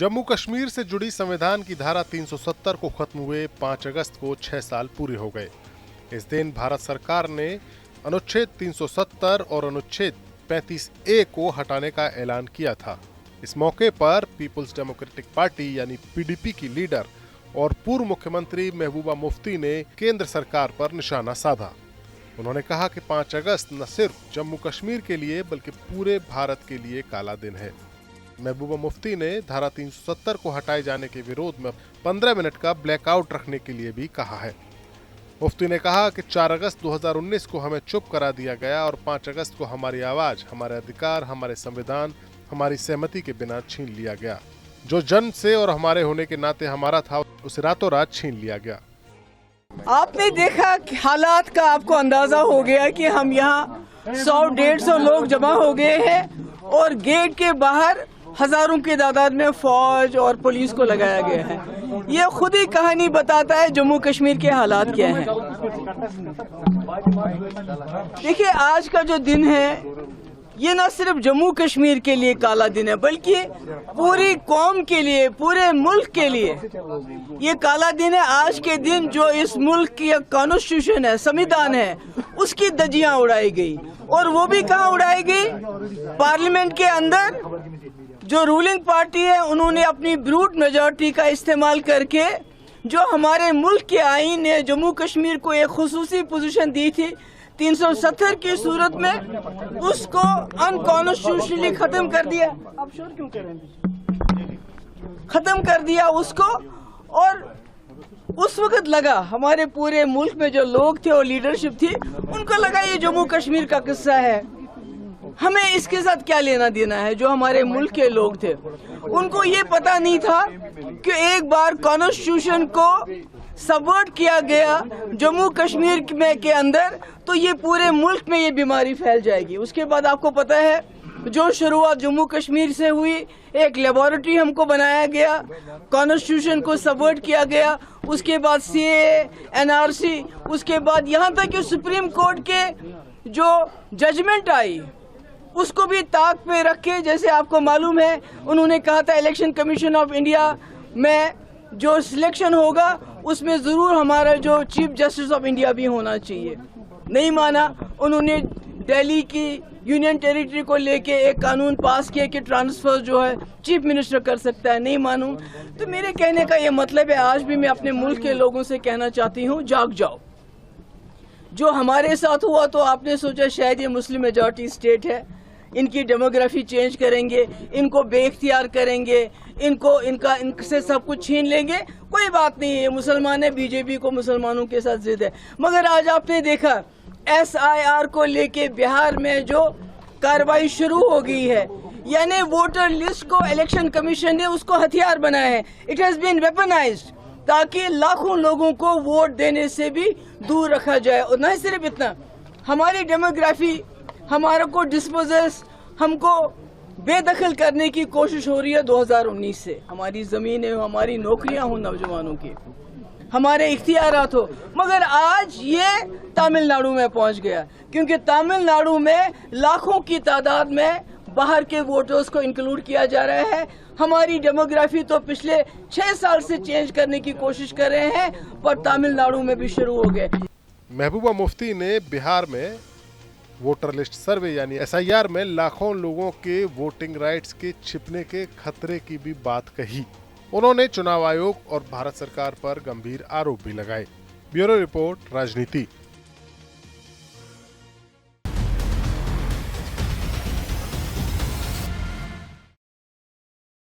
जम्मू कश्मीर से जुड़ी संविधान की धारा 370 को खत्म हुए 5 अगस्त को 6 साल पूरे हो गए। इस दिन भारत सरकार ने अनुच्छेद 370 और अनुच्छेद 35A को हटाने का ऐलान किया था। इस मौके पर पीपुल्स डेमोक्रेटिक पार्टी यानी PDP की लीडर और पूर्व मुख्यमंत्री महबूबा मुफ्ती ने केंद्र सरकार पर निशाना साधा। उन्होंने कहा कि 5 अगस्त न सिर्फ जम्मू कश्मीर के लिए बल्कि पूरे भारत के लिए काला दिन है। महबूबा मुफ्ती ने धारा 370 को हटाए जाने के विरोध में 15 मिनट का ब्लैकआउट रखने के लिए भी कहा है। मुफ्ती ने कहा कि 4 अगस्त 2019 को हमें चुप करा दिया गया और 5 अगस्त को हमारी आवाज, हमारे अधिकार, हमारे संविधान, हमारी सहमति के बिना छीन लिया गया। जो जन्म से और हमारे होने के नाते हमारा था, उसे रातों रात छीन लिया गया। आपने देखा कि हालात का आपको अंदाजा हो गया कि हम यहाँ 100-150 लोग जमा हो गए हैं और गेट के बाहर हजारों की तादाद में फौज और पुलिस को लगाया गया है। ये खुद ही कहानी बताता है जम्मू कश्मीर के हालात क्या हैं। देखिए, आज का जो दिन है ये न सिर्फ जम्मू कश्मीर के लिए काला दिन है बल्कि पूरी कौम के लिए, पूरे मुल्क के लिए ये काला दिन है। आज के दिन जो इस मुल्क की कॉन्स्टिट्यूशन है, संविधान है, उसकी धज्जियां उड़ाई गई। और वो भी कहाँ उड़ाई गई? पार्लियामेंट के अंदर जो रूलिंग पार्टी है उन्होंने अपनी ब्रूट मेजॉरिटी का इस्तेमाल करके जो हमारे मुल्क के आईन ने जम्मू कश्मीर को एक खुसूसी पोजीशन दी थी 370 की सूरत में, उसको अनकॉन्स्टिट्यूशनली खत्म कर दिया। आप श्योर क्यों कर रहे हैं? खत्म कर दिया उसको। और उस वक्त लगा हमारे पूरे मुल्क में जो लोग थे और लीडरशिप थी, उनको लगा ये जम्मू कश्मीर का किस्सा है, हमें इसके साथ क्या लेना देना है। जो हमारे मुल्क के लोग थे उनको ये पता नहीं था कि एक बार कॉन्स्टिट्यूशन को सबवर्ट किया गया जम्मू कश्मीर में के अंदर तो ये पूरे मुल्क में ये बीमारी फैल जाएगी। उसके बाद आपको पता है जो शुरुआत जम्मू कश्मीर से हुई, एक लेबोरेटरी हमको बनाया गया, कॉन्स्टिट्यूशन को सबवर्ट किया गया, उसके बाद CAA, NRC, उसके बाद यहाँ तक कि सुप्रीम कोर्ट के जो जजमेंट आई उसको भी ताक पे रखे। जैसे आपको मालूम है उन्होंने कहा था इलेक्शन कमीशन ऑफ इंडिया में जो सिलेक्शन होगा उसमें जरूर हमारा जो चीफ जस्टिस ऑफ इंडिया भी होना चाहिए। नहीं माना। उन्होंने दिल्ली की यूनियन टेरिटरी को लेके एक कानून पास किया कि ट्रांसफर जो है चीफ मिनिस्टर कर सकता है। नहीं मानूं। तो मेरे कहने का ये मतलब है, आज भी मैं अपने मुल्क के लोगों से कहना चाहती हूँ, जाग जाओ। जो हमारे साथ हुआ तो आपने सोचा शायद ये मुस्लिम मेजॉरिटी स्टेट है, इनकी डेमोग्राफी चेंज करेंगे, इनको बेख्तियार करेंगे, इनसे सब कुछ छीन लेंगे। कोई बात नहीं है, मुसलमान है, बीजेपी को मुसलमानों के साथ जिद है। मगर आज आपने देखा SIR को लेके बिहार में जो कार्रवाई शुरू हो गई है, यानी वोटर लिस्ट को इलेक्शन कमीशन ने उसको हथियार बनाया है। इट हैज बीन वेपनाइज्ड ताकि लाखों लोगों को वोट देने से भी दूर रखा जाए। और न सिर्फ इतना, हमारी डेमोग्राफी, हमारे को डिस्पोजल्स, हमको बेदखल करने की कोशिश हो रही है 2019 से। हमारी जमीनें हो, हमारी नौकरियां हो नौजवानों की, हमारे इख्तियारात हो। मगर आज ये तमिलनाडु में पहुंच गया क्योंकि तमिलनाडु में लाखों की तादाद में बाहर के वोटर्स को इंक्लूड किया जा रहा है। हमारी डेमोग्राफी तो पिछले 6 साल से चेंज करने की कोशिश कर रहे हैं, पर तमिलनाडु में भी शुरू हो गए। महबूबा मुफ्ती ने बिहार में वोटर लिस्ट सर्वे यानी SIR में लाखों लोगों के वोटिंग राइट्स के छिपने के खतरे की भी बात कही। उन्होंने चुनाव आयोग और भारत सरकार पर गंभीर आरोप भी लगाए। ब्यूरो रिपोर्ट, राजनीति।